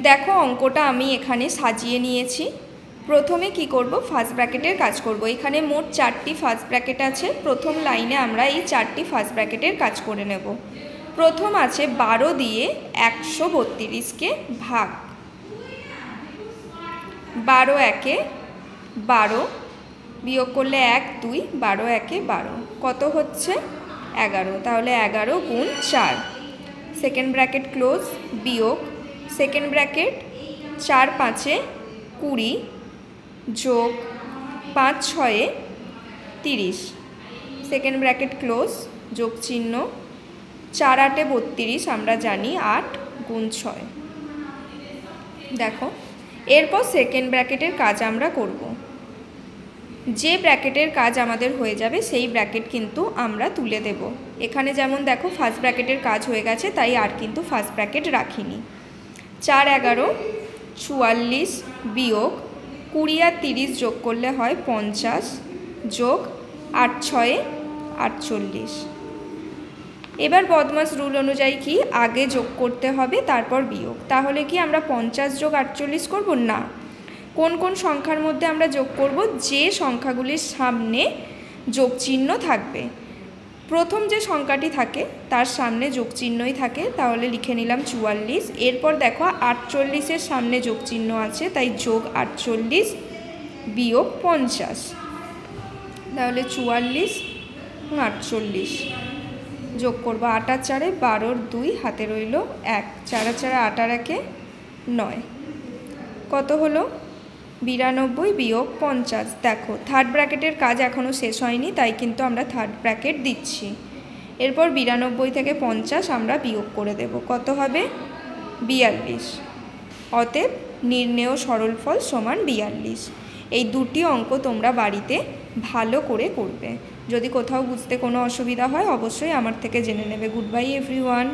দেখো অঙ্কটা আমি এখানে সাজিয়ে নিয়েছি। প্রথমে কি করব, ফার্স্ট ব্র্যাকেটের কাজ করব। এখানে মোট 4টি ফার্স্ট ব্র্যাকেট আছে। প্রথম লাইনে আমরা এই 4টি ফার্স্ট ব্র্যাকেটের কাজ করে নেব। প্রথম আছে 12 দিয়ে 132কে ভাগ। 12 একে 12, বিয়োগ করলে 1 2, 12 একে 12, কত হচ্ছে 11। তাহলে 11 গুণ 4, সেকেন্ড ব্র্যাকেট ক্লোজ, বিয়োগ সেকেন্ড ব্র্যাকেট 4 5 20 যোগ 5 6 30, সেকেন্ড ব্র্যাকেট ক্লোজ, যোগ চিহ্ন, 4 8 32, আমরা জানি 8 গুণ 6। দেখো এরপর সেকেন্ড ব্র্যাকেটের কাজ আমরা করব। যে ব্র্যাকেটের কাজ আমাদের হয়ে যাবে সেই ব্র্যাকেট কিন্তু আমরা তুলে দেব। এখানে যেমন দেখো ফার্স্ট ব্র্যাকেটের কাজ হয়ে গেছে, তাই আর কিন্তু ফার্স্ট ব্র্যাকেট রাখিনি। 4 11 44 বিয়োগ 20 আর 30 যোগ করলে হয় 50 যোগ 8 6 48। এবার বদমাস রুল অনুযায়ী কি আগে যোগ করতে হবে তারপর বিয়োগ। তাহলে কি আমরা 50 যোগ 48 করব না, কোন কোন সংখ্যার মধ্যে আমরা যোগ করব, যে সংখ্যাগুলির সামনে যোগ চিহ্ন থাকবে। প্রথম যে সংখ্যাটি থাকে তার সামনে যোগ চিহ্নই থাকে, তাহলে লিখে নিলাম 44। এরপর দেখো 48-এর সামনে যোগ চিহ্ন আছে, তাই যোগ 48 বিয়োগ 50, তাহলে 44 48 যোগ করবো। 8 আর 4 12, 2 হাতে রইল 1, 4 আর 4 8 আর 1 9, কত হলো 92 বিয়োগ 50। দেখো থার্ড ব্র্যাকেটের কাজ এখনও শেষ হয়নি, তাই কিন্তু আমরা থার্ড ব্র্যাকেট দিচ্ছি। এরপর 92 থেকে 50 আমরা বিয়োগ করে দেব, কত হবে 42। অতএব নির্ণেয় সরলফল সমান 42। এই দুটি অঙ্ক তোমরা বাড়িতে ভালো করে করবে। যদি কোথাও বুঝতে কোনো অসুবিধা হয় অবশ্যই আমার থেকে জেনে নেবে। Good bye everyone.